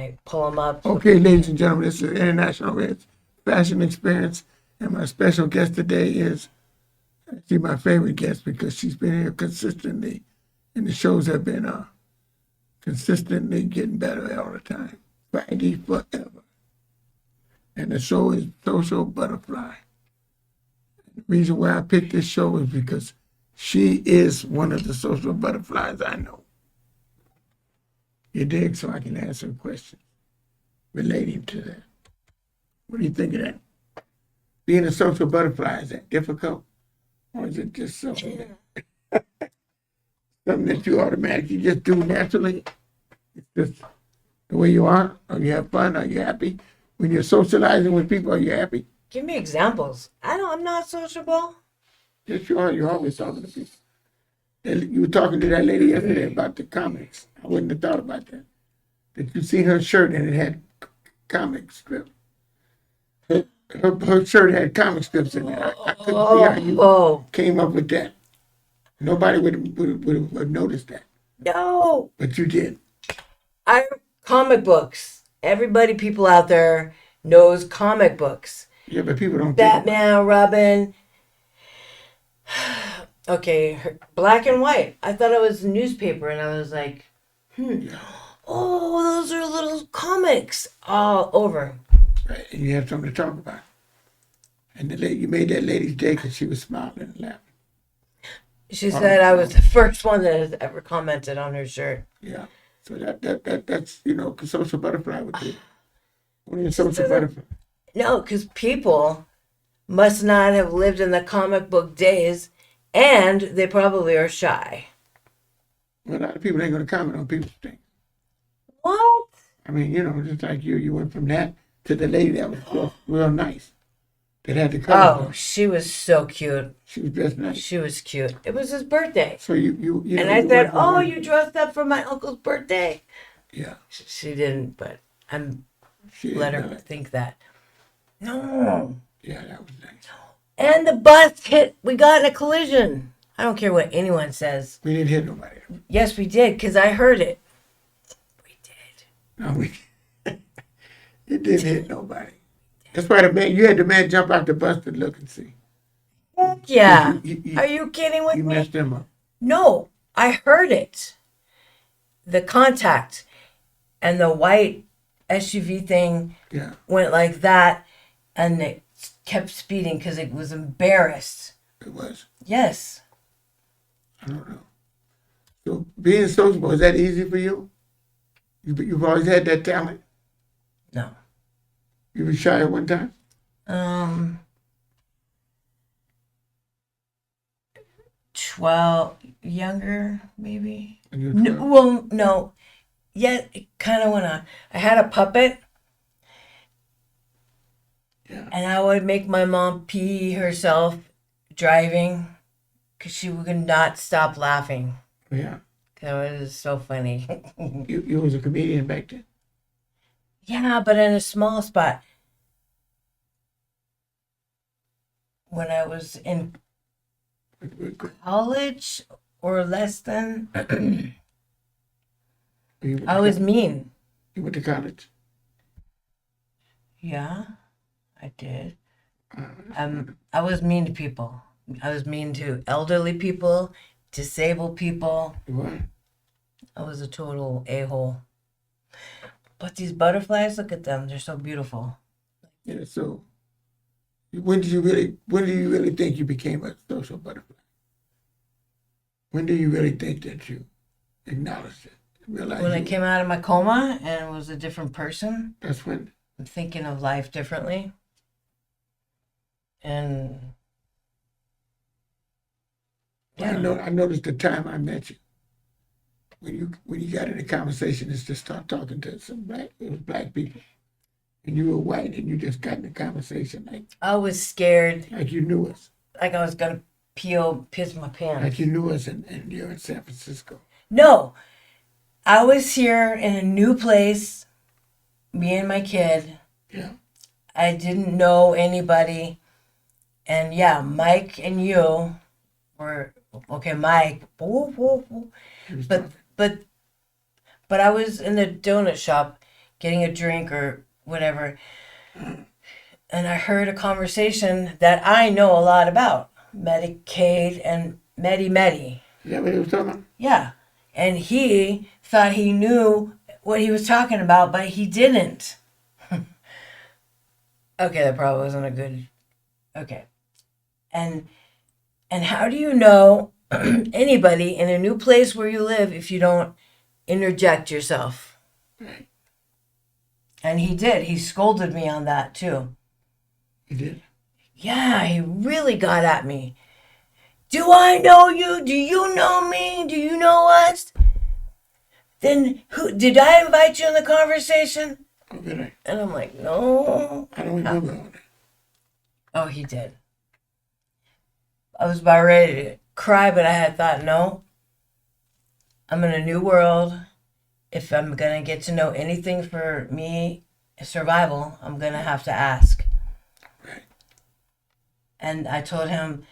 I pull them up. Okay, ladies and gentlemen, this is International Reds Fashion Experience, and my special guest today is actually my favorite guest because she's been here consistently, and the shows have been consistently getting better all the time. Friday forever. And the show is Social Butterfly. The reason why I picked this show is because she is one of the social butterflies I know. You dig? So I can answer questions relating to that. What do you think of that? Being a social butterfly, is that difficult? Or is it just something that you automatically just do naturally? It's just the way you are? Or you have fun? Are you happy? When you're socializing with people, are you happy? Give me examples. I'm not sociable. Yes, you are. You're always talking to people. You were talking to that lady yesterday about the comics. I wouldn't have thought about that. Did you see her shirt and it had comic strips? Her shirt had comic strips in it. I couldn't see how you came up with that. Nobody would have noticed that. No. But you did. Comic books. People out there knows comic books. Yeah, but people don't. Batman, Robin. Okay, black and white. I thought it was a newspaper, and I was like, oh, those are little comics all over. Right, and you have something to talk about. And you made that lady's day because she was smiling and laughing. She said I was the first one that has ever commented on her shirt. Yeah, so that's social butterfly would do. When you're social butterfly. No, because people must not have lived in the comic book days, and they probably are shy. Well, a lot of people ain't going to comment on people's things. What? I mean, just like you went from that to the lady that was real nice. That had the color. Oh, she was so cute. She was just nice. She was cute. It was his birthday. So you and I said, "Oh, you dressed up for my uncle's birthday." Yeah. She didn't, but let her think that. No. Yeah, that was nice. And the bus hit. We got in a collision. I don't care what anyone says. We didn't hit nobody. Yes, we did, because I heard it. We did. No, it didn't hit nobody. That's why you had the man jump out the bus to look and see. Yeah. Are you kidding with me? You messed him up. No, I heard it. The contact and the white SUV thing went like that, and it kept speeding because it was embarrassed. It was? Yes. I don't know. So being sociable, is that easy for you? You've always had that talent? No. You were shy at one time? 12, younger, maybe. And you were 12? No, well, no. Yeah, it kind of went on. I had a puppet. Yeah. And I would make my mom pee herself driving because she would not stop laughing. Yeah. That was so funny. You was a comedian back then? Yeah, but in a small spot. When I was in college or less than, I was mean. You went to college? Yeah, I did. I was mean to people. I was mean to elderly people, disabled people. What? I was a total a-hole. But these butterflies, look at them. They're so beautiful. Yeah, so when do you really think you became a social butterfly? When do you really think that you acknowledged it? Realized when I came out of my coma and was a different person. That's when? I'm thinking of life differently. And yeah. I noticed the time I met you. When you got in a conversation, it's just start talking to black people. And you were white and you just got in a conversation like I was scared. Like you knew us. Like I was gonna piss my pants. Like you knew us and you're in San Francisco. No. I was here in a new place, me and my kid. Yeah. I didn't know anybody. And yeah, Mike and you were okay, Mike. But I was in the donut shop getting a drink or whatever. And I heard a conversation that I know a lot about, Medicaid and Medi. Is that what he was talking about? Yeah. And he thought he knew what he was talking about, but he didn't. Okay, that probably wasn't a good. Okay. And how do you know anybody in a new place where you live if you don't interject yourself? Right. And he did. He scolded me on that too. He did? Yeah, he really got at me. Do I know you? Do you know me? Do you know us? Then who did I invite you in the conversation? Oh, really? And I'm like, no. I don't remember all that. Oh, he did. I was about ready to cry, but I had thought, no. I'm in a new world. If I'm going to get to know anything for me, survival, I'm going to have to ask. Right. And I told him,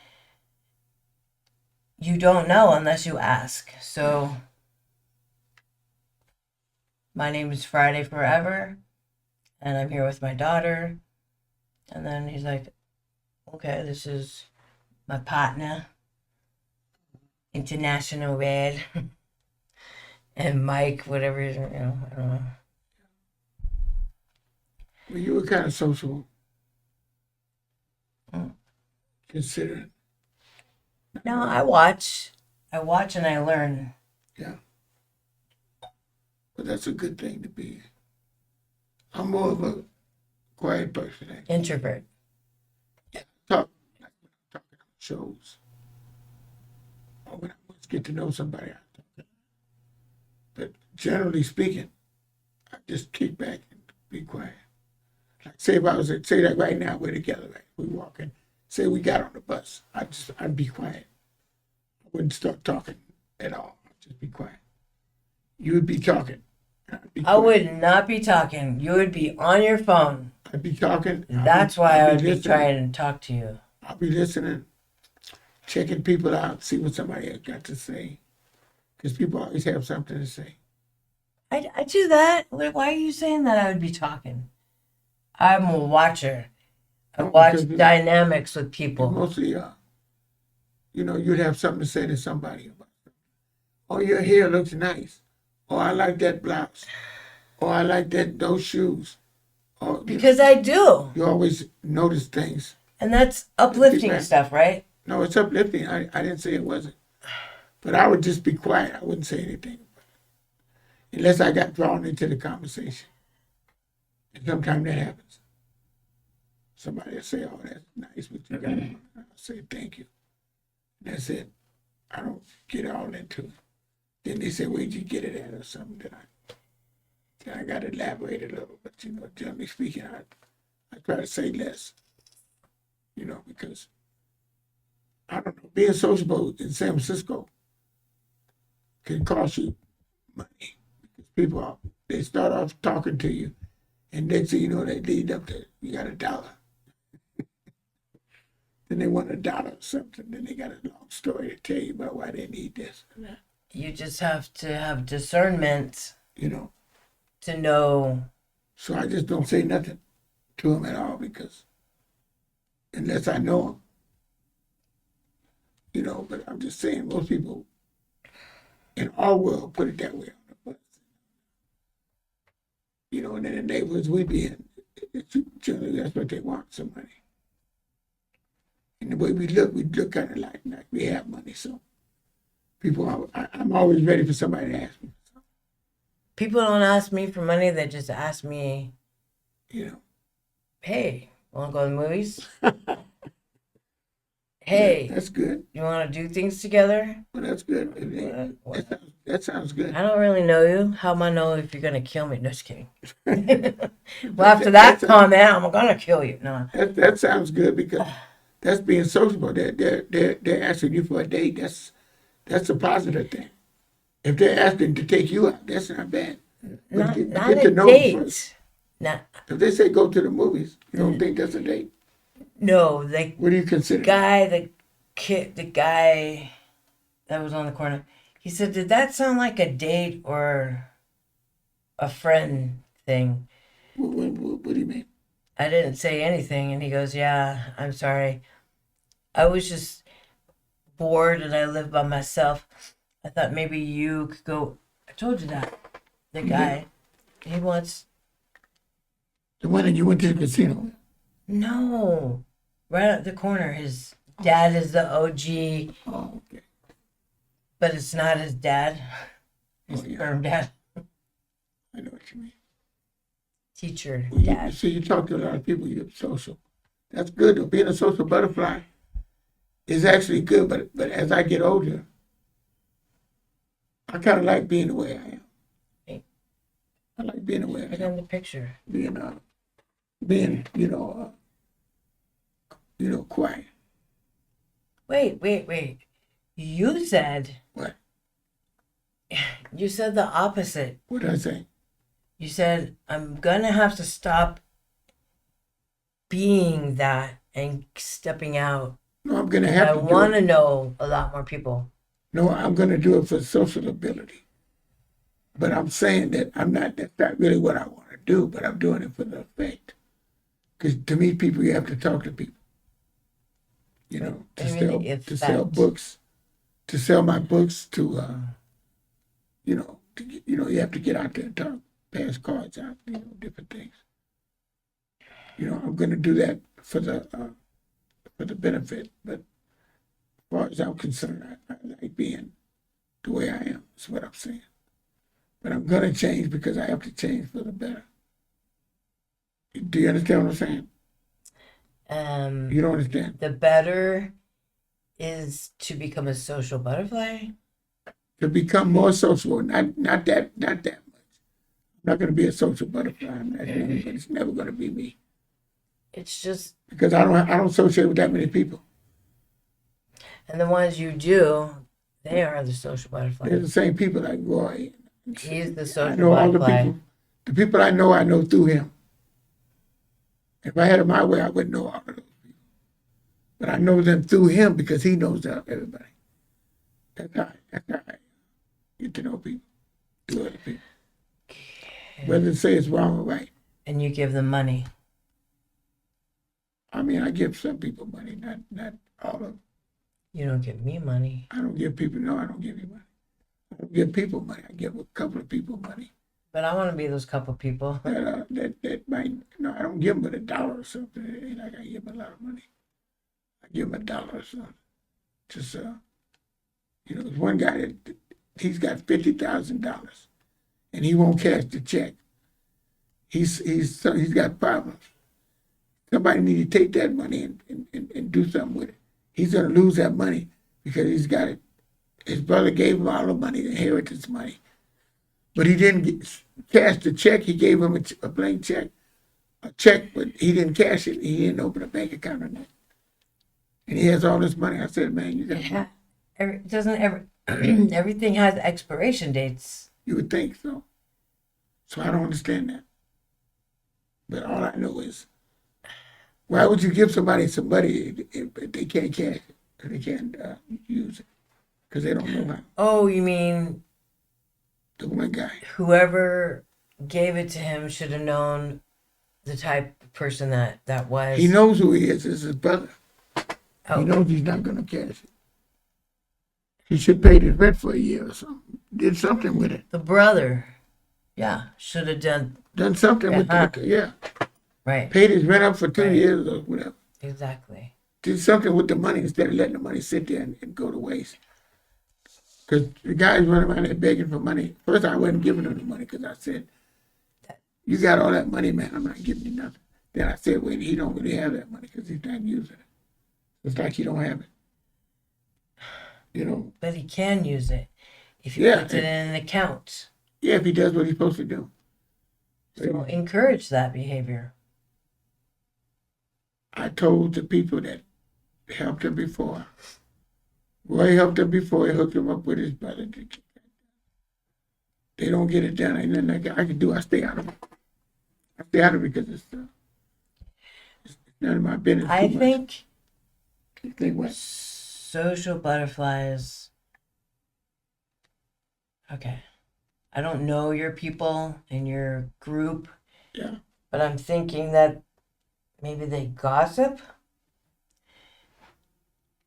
you don't know unless you ask. So my name is Friday Forever, and I'm here with my daughter. And then he's like, okay, this is my partner, International Red, and Mike, whatever, I don't know. Well, you were kind of sociable. Considering. No, I watch and I learn. Yeah. But that's a good thing to be. I'm more of a quiet person. Actually. Introvert. Yeah. Talking on shows. Or when I want to get to know somebody, I talk. But generally speaking, I just kick back and be quiet. Like say if I was say that right now we're together, right? We're walking. Say we got on the bus, I'd be quiet. I wouldn't start talking at all. I'd just be quiet. You would be talking. I would not be talking. You would be on your phone. I'd be talking. That's why I would be trying to talk to you. I'll be listening, checking people out, see what somebody has got to say. Because people always have something to say. I do that. Why are you saying that I would be talking? I'm a watcher. I watch dynamics with people. Mostly, you'd have something to say to somebody about something. Oh, your hair looks nice. Oh, I like that blouse. Oh, I like those shoes. Oh, because I do. You always notice things. And that's uplifting stuff, right? No, it's uplifting. I didn't say it wasn't. But I would just be quiet. I wouldn't say anything. Unless I got drawn into the conversation. And sometimes that happens. Somebody will say, oh, that's nice what you got on. I'll say, thank you. That's it. I don't get all into it. Then they say, where'd you get it at or something? Then I got to elaborate a little. But, generally speaking, I try to say less. Because, I don't know, being sociable in San Francisco can cost you money. Because people, they start off talking to you, and next thing you know, they lead up to, you got $1. Then they want $1 or something. Then they got a long story to tell you about why they need this and that. You just have to have discernment. To know. So I just don't say nothing to them at all because unless I know them. But I'm just saying most people in our world put it that way on the bus. And in the neighborhoods we be in, generally that's what they want, some money. And the way we look kind of like we have money. So people, I'm always ready for somebody to ask me. People don't ask me for money. They just ask me, hey, want to go to the movies? Hey. Yeah, that's good. You want to do things together? Well, that's good. That sounds good. I don't really know you. How am I know if you're going to kill me? No, just kidding. Well, after that comment, I'm going to kill you. No. That sounds good because that's being sociable. They're asking you for a date. That's a positive thing. If they're asking to take you out, that's not bad. Not a date. If they say go to the movies, you don't think that's a date? No, what do you consider? The guy that was on the corner, he said, did that sound like a date or a friend thing. What do you mean? I didn't say anything, and he goes, "Yeah, I'm sorry. I was just bored, and I live by myself. I thought maybe you could go." I told you that. The guy, he wants The one that you went to the casino. no, right at the corner. His dad is the OG, Oh, okay. but it's not his dad. His Oh, yeah. sperm dad, I know what you mean. teacher Well, you dad. see, you talk to a lot of people. You're social. That's good. Though. Being a social butterfly is actually good. But as I get older, I kind of like being the way I am. I like being the way I Put am. in the picture. Being quiet. Wait. You said What? you said the opposite. What did I say? You said I'm gonna have to stop being that and stepping out. No, I'm gonna I have to do want to it. know a lot more people. No, I'm gonna do it for social ability. But I'm saying that I'm not. That's not really what I want to do. But I'm doing it for the effect. Because to meet people, you have to talk to people. You know, What do you mean the to sell effect? books, to sell my books, you have to get out there and talk, pass cards out, different things. I'm going to do that for the benefit. But as far as I'm concerned, I like being the way I am. That's what I'm saying. But I'm going to change because I have to change for the better. Do you understand what I'm saying? You don't understand. The better is to become a social butterfly. To become more social, not that much. I'm not going to be a social butterfly. I'm not doing it, but it's never going to be me It's just, because I don't associate with that many people. and the ones you do, they are the social They're butterfly. the same people like Roy. He's the I social know all the butterfly. people. The people I know through him. If I had it my way, I wouldn't know all of those people. But I know them through him because he knows everybody. That's how I get to know people, through other people. Whether to say it's wrong or right. And you give them money. I mean, I give some people money, not all of them. You don't give me money. I don't give people, no, I don't give you money. I don't give people money. I give a couple of people money. But I want to be those couple people. That might, no, I don't give them but $1 or something. It ain't like I give them a lot of money. I give them $1 or something. Just, there's one guy that he's got $50,000 and he won't cash the check. He's got problems. Somebody need to take that money and do something with it. He's going to lose that money because he's got it. His brother gave him all the money, the inheritance money. But he didn't cash the check. He gave him a blank check, but he didn't cash it. He didn't open a bank account on that. And he has all this money. I said, man, you got Everything has expiration dates. You would think so. So I don't understand that. But all I know is, why would you give somebody some money if they can't cash it, if they can't use it? Because they don't know how. Oh, you mean The one guy. whoever gave it to him should have known the type of person that was. He knows who he is. It's his brother. Oh. He knows he's not going to cash it. He should pay his rent for a year or something. Did something with it. The brother. Yeah, should have done something with it. Yeah. Right. Paid his rent up for 2 Right. years or whatever. Exactly. Did something with the money instead of letting the money sit there and go to waste. Because the guys running around there begging for money. First, I wasn't giving him the money because I said, you got all that money, man. I'm not giving you nothing. Then I said, wait, he don't really have that money because he's not using it. It's like he don't have it. But he can use it if he Yeah, puts it in an account. Yeah, if he does what he's supposed to do. So encourage that behavior. I told the people that helped him before. Roy helped him before. He hooked him up with his brother. They don't get it done. Ain't nothing I can do. I stay out of it. I stay out of it because it's none of my business. I think what? social butterflies. Okay. I don't know your people and your group, Yeah. But I'm thinking that maybe they gossip.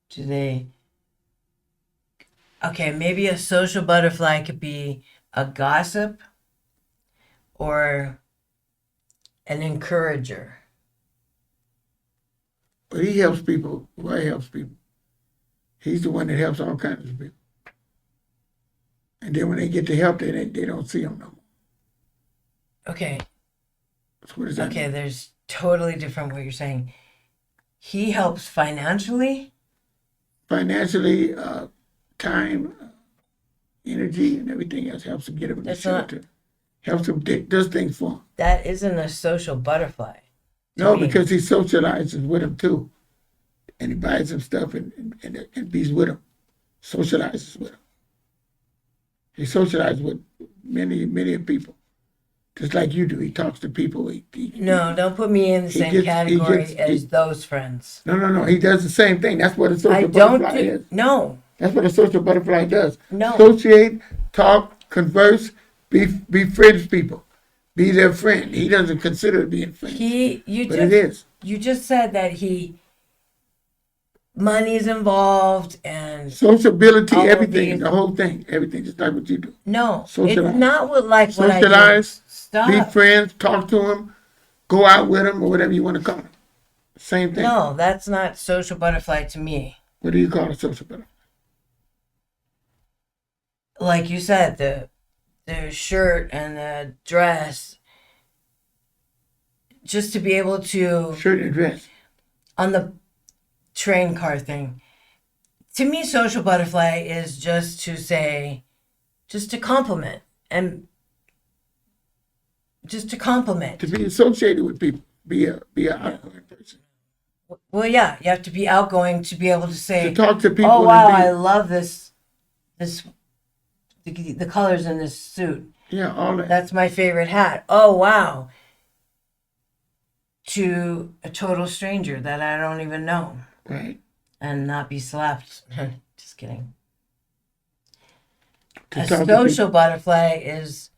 Do they? Okay, maybe a social butterfly could be a gossip or an encourager. But he helps people. Well, he helps people. He's the one that helps all kinds of people. And then when they get the help, they don't see him no more. Okay. So what does that Okay, mean? there's totally different what you're saying. He helps financially. Financially, time, energy, and everything else helps him get him in the That's not. shelter. Helps him, does things for him. That isn't a social butterfly. No, me. because he socializes with him too. And he buys him stuff and he's with him. Socializes with him. He socializes with many people. Just like you do. He talks to people. No, don't put me in the same category as those friends. No. He does the same thing. That's what a social I don't butterfly is. No. That's what a social butterfly does. No. Associate, talk, converse, befriends people. Be their friend. He doesn't consider it being friends. But it is. You just said that money's involved and Sociability, everything, the whole thing, everything, just like what you do. No, Socialize. it's not what I do. Socialize, Stop. be friends, talk to them, go out with them, or whatever you want to call them. Same thing. No, that's not social butterfly to me. What do you call a social butterfly? Like you said, the shirt and the dress, just to be able to Shirt and dress. on the train car thing. To me, social butterfly is just to compliment and just to compliment. To be associated with people, be a outgoing person. Well, yeah, you have to be outgoing to be able to say, To talk to people. "Oh wow, I love the colors in this suit. Yeah, all that. That's my favorite hat. Oh wow." To a total stranger that I don't even know. Right. And not be slapped. Just kidding. To A talk to social butterfly is,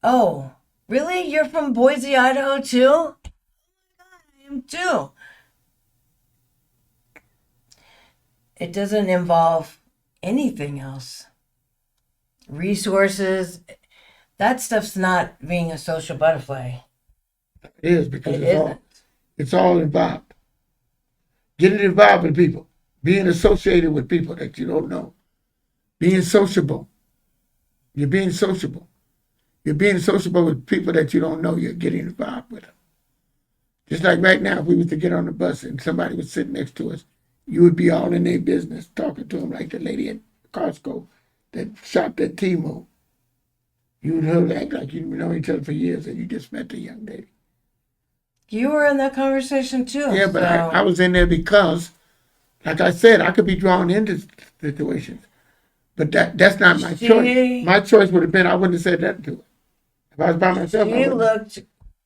oh, really? You're from Boise, Idaho too? Oh my God, I am too. It doesn't involve anything else. Resources, that stuff's not being a social butterfly. It is because It it's all involved. Getting involved with people, being associated with people that you don't know, being sociable. You're being sociable. You're being sociable with people that you don't know. You're getting involved with them. Just like right now, if we was to get on the bus and somebody was sitting next to us, you would be all in their business, talking to them like the lady at Costco that shopped at Temu. You would act like you've known each other for years and you just met the young lady. You were in that conversation too. Yeah, but so. I was in there because, like I said, I could be drawn into situations. But that's not my choice. My choice would have been I wouldn't have said that to her. If I was by myself,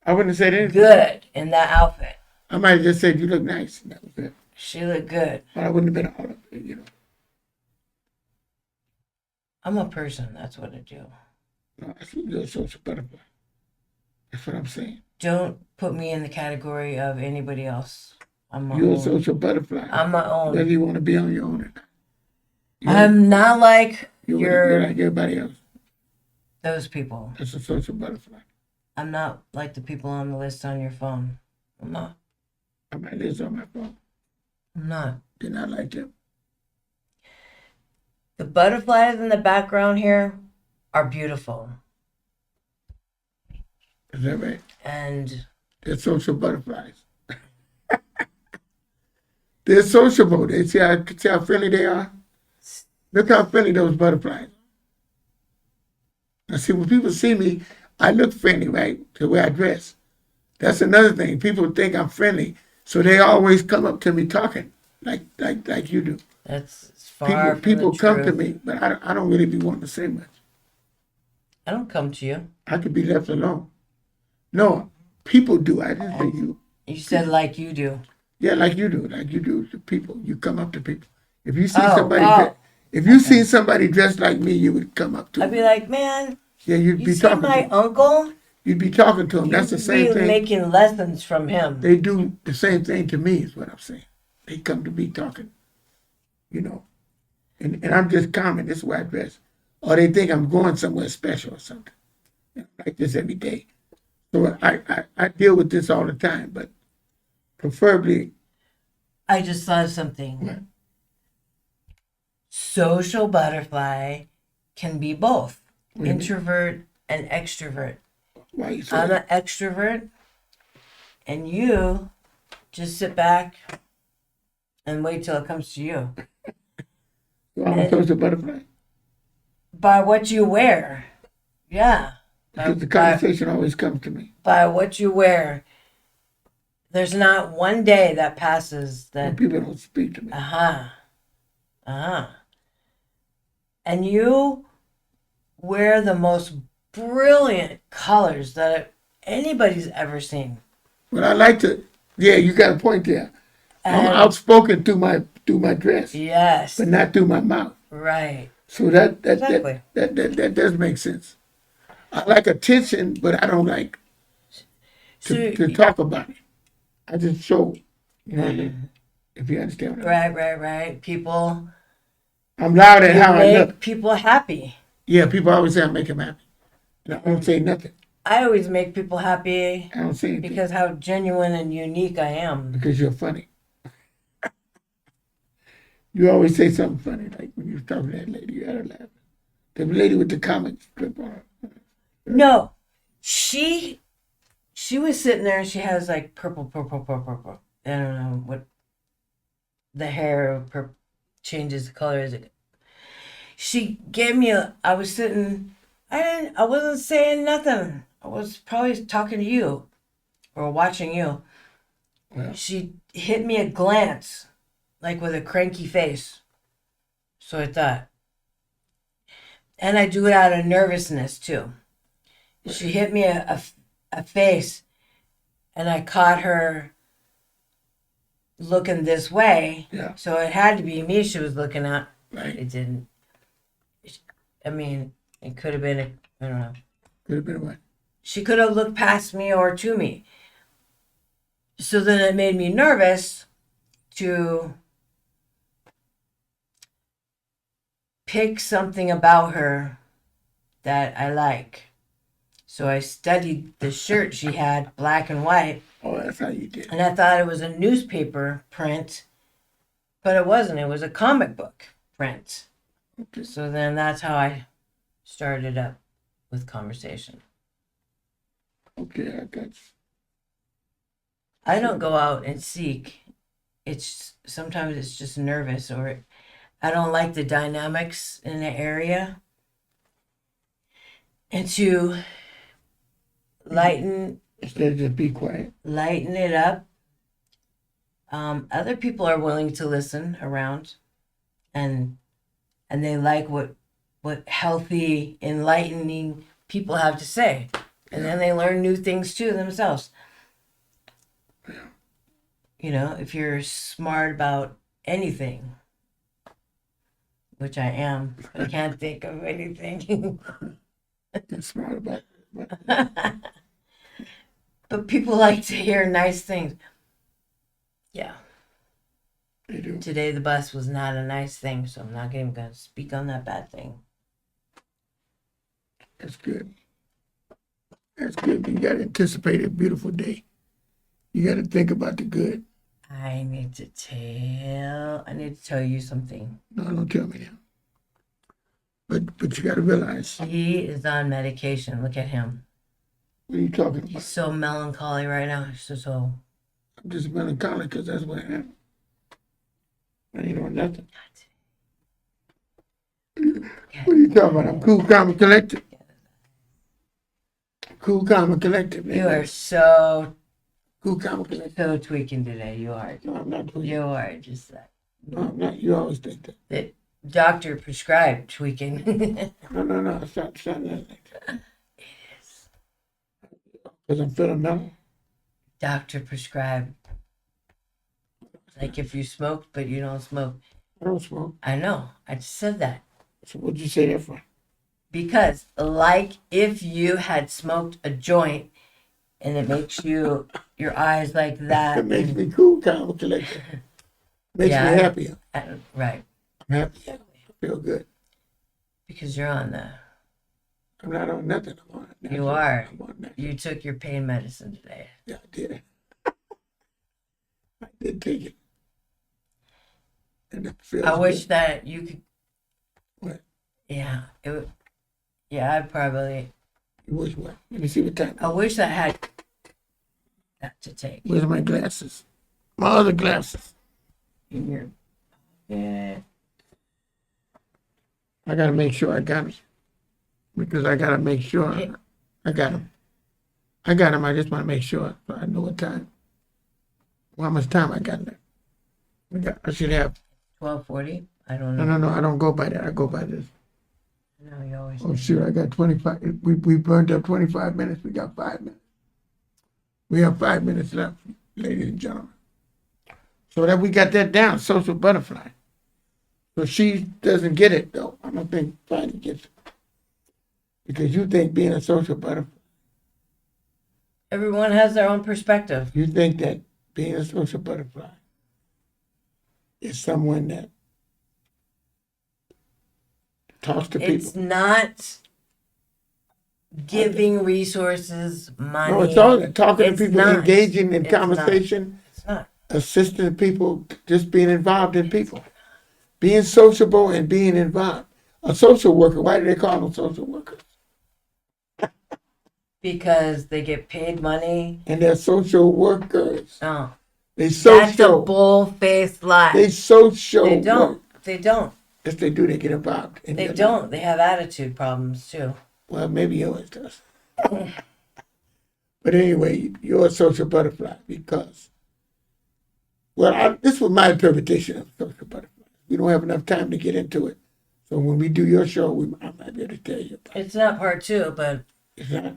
I wouldn't have said anything. Good in that outfit. I might have just said, "You look nice," and that was it. She looked good. But I wouldn't have been all of it, I'm a person. That's what I do. No, you're a social butterfly. That's what I'm saying. Don't put me in the category of anybody else. I'm my You're own. a social butterfly. I'm my own. Whether you want to be on your own or not. I'm not like you're like everybody else. Those people. That's a social butterfly. I'm not like the people on the list on your phone. I'm not. On my list on my phone. I'm not. They're not like them. The butterflies in the background here are beautiful. Is that right? And they're social butterflies. They're sociable. They see how friendly they are. Look how friendly those butterflies. Now see, when people see me, I look friendly, right? The way I dress. That's another thing. People think I'm friendly, so they always come up to me talking like you do. That's far from people the come truth. to me, but I don't really be wanting to say much. I don't come to you. I could be left alone. No, people do. I didn't say you. You said like you do. Yeah, like you do. Like you do to people. You come up to people. If you see if you see somebody dressed like me, you would come up to I'd them. be like, man, yeah, you'd you be see talking my to them. uncle? You'd be talking to them. That's the same You'd be thing. making lessons from him. They do the same thing to me, is what I'm saying. They come to me talking, you know, and I'm just common. This is why I dress. Or they think I'm going somewhere special or something. Like this every day. So I deal with this all the time, but preferably. I just thought of something. What? Social butterfly can be both What do you mean? introvert and extrovert. Why you say I'm that? an extrovert, and you just sit back and wait till it comes to you. So I'm a social butterfly? By what you wear. Yeah. Because the conversation always comes to me. By what you wear. There's not one day that passes When that. people don't speak to me. And you wear the most brilliant colors that anybody's ever seen. But I like to, yeah, you got a point there. I'm And- outspoken through my dress, Yes. but not through my mouth. Right. So that Exactly. that does make sense. I like attention, but I don't like to talk about it. I just show, you know what I mean? If you understand what I mean. Right. People, I'm loud at you how I make look. people happy. Yeah, people always say I make them happy. And I don't say nothing. I always make people happy I don't say anything because how genuine and unique I am. because you're funny. You always say something funny, like when you was talking to that lady, you had her laughing. The lady with the comic strip on her. No, she was sitting there and she has like purple. I don't know what the hair changes the color. Is it? She gave me I was sitting. I wasn't saying nothing. I was probably talking to you or watching you. Well, She hit me a glance, like with a cranky face. So I thought. And I do it out of nervousness too. She hit me a face, and I caught her looking this way. yeah, So it had to be me she was looking at. right. It didn't. I mean, it could have been, I don't know. Could have been what? She could have looked past me or to me. So then it made me nervous to pick something about her that I like. So I studied the shirt she had, black and white, Oh, that's how you did. and I thought it was a newspaper print, but it wasn't. It was a comic book print. Okay. So then that's how I started up with conversation. Okay, I got you. I don't go out and seek. It's sometimes it's just nervous or I don't like the dynamics in the area. And to lighten Instead of just be quiet. it up. Other people are willing to listen around, and they like what healthy, enlightening people have to say, and then they learn new things too themselves. You know, if you're smart about anything, which I am, I can't think of anything. Get smart about it. But people like to hear nice things. Yeah. They do. Today the bus was not a nice thing, so I'm not even going to speak on that bad thing. That's good. That's good. You got to anticipate a beautiful day. You got to think about the good. I need to tell you something. No, don't tell me that. But you got to realize, He is on medication. Look at him. what are you talking He's about? so melancholy right now. He's so I'm just melancholic because that's what I am. I ain't on nothing. What are you talking about? I'm cool, calm, and collected. Cool, calm, and collected, man. You are so Cool, calm, and collected. tweaking today. You are. No, I'm not tweaking. You are just that. No, I'm not. You always think that. The doctor prescribed tweaking. No. Stop nothing like that. Because I'm feeling mellow. Doctor prescribed. Like if you smoked, but you don't smoke. I don't smoke. I know. I just said that. So what'd you say that for? Because, like, if you had smoked a joint and it makes your eyes like that. It makes me cool, calm, and collected. Makes me happier. Right. I'm happy. I feel good. Because you're on the. I'm not on nothing. I'm on natural. You are. I'm on natural. You took your pain medicine today. Yeah, I did. I did take it. And it feels I wish good. that you could. What? Yeah. I'd probably. You wish what? Let me see what time. I wish I had that to take. Where's my glasses? My other glasses. In your. Yeah. I gotta make sure I got them. Because I gotta make sure I got them. I got them. I just want to make sure so I know what time. Well, how much time I got left? I should have. 12:40. I don't know. No. I don't go by that. I go by this. No, you always. Oh, sure. I got 25. We burned up 25 minutes. We got 5 minutes. We have 5 minutes left, ladies and gentlemen. So that we got that down, social butterfly. So she doesn't get it, though. I don't think Fanny gets it. Because you think being a social butterfly. Everyone has their own perspective. You think that being a social butterfly is someone that talks to people. It's not giving resources, money. No, it's all that. Talking It's to people, not. engaging in It's not. conversation, It's not. assisting people, just being involved in people. Being sociable and being involved. A social worker, why do they call them social workers? Because they get paid money. And they're social workers. Oh. They That's a social. bull-faced lie. They social. They don't. Work. They don't. Yes, they do. They get involved. In They your don't. life. They have attitude problems too. Well, maybe yours does. But anyway, you're a social butterfly because, well, this was my interpretation of social butterfly. We don't have enough time to get into it. So when we do your show, I might be able to tell you about it. It's not part two, but. It's not?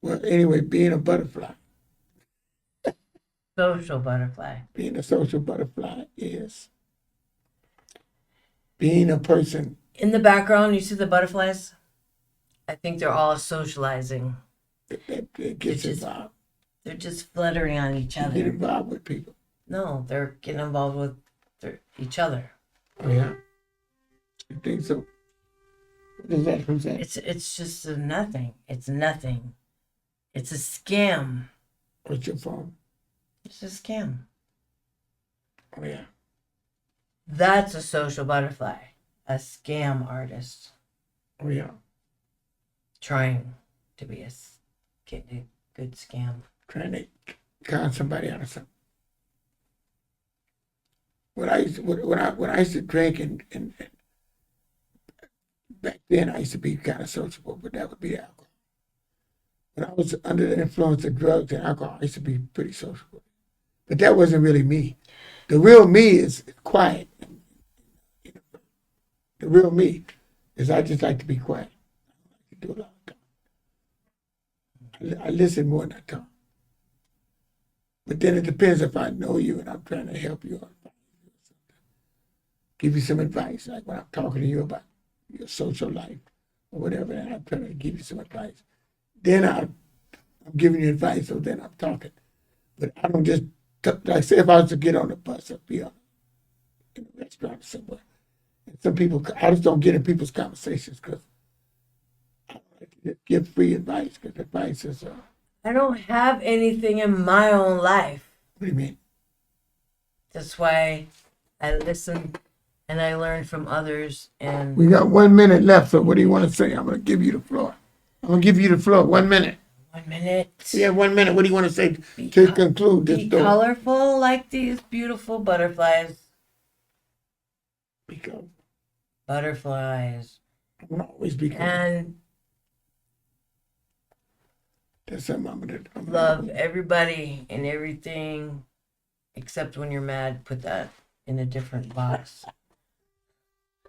Well, anyway, being a butterfly. Social butterfly. Being a social butterfly is being a person. In the background, you see the butterflies? I think they're all socializing. That gets involved. They're just fluttering on each other. Get involved with people. No, they're getting involved with each other. Oh, yeah? You think so? What is that? Who's that? It's just a nothing. It's nothing. It's a scam. What's your phone? It's a scam. Oh, yeah. That's a social butterfly. A scam artist. Oh, yeah. Trying to be getting a good scam. Trying to con somebody out of something. When I used to drink and back then I used to be kind of sociable, but that would be alcohol. When I was under the influence of drugs and alcohol, I used to be pretty sociable. But that wasn't really me. The real me is quiet. The real me is I just like to be quiet. I do a lot of talking. I listen more than I talk. But then it depends if I know you and I'm trying to help you or give you some advice, like when I'm talking to you about your social life or whatever, and I'm trying to give you some advice. Then I'm giving you advice, so then I'm talking. But I don't just, like say if I was to get on the bus or be in a restaurant or somewhere, and some people, I just don't get in people's conversations because I don't like to give free advice because advice is, I don't have anything in my own life. what do you mean? That's why I listen and I learn from others. And We got 1 minute left, so what do you want to say? I'm going to give you the floor. 1 minute. 1 minute. Yeah, 1 minute. What do you want to say to conclude this Be story? colorful like these beautiful butterflies. Because Butterflies. I won't always be And that's something I'm gonna love everybody and everything, except when you're mad. Put that in a different box.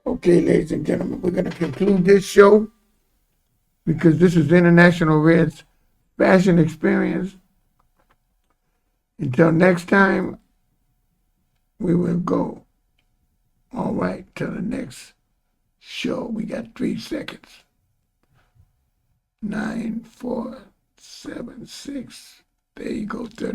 Okay, ladies and gentlemen, we're gonna conclude this show because this is International Red's Fashion Experience. Until next time, we will go. All right, till the next show. We got 3 seconds. 9, 4, 7, 6. There you go, 30.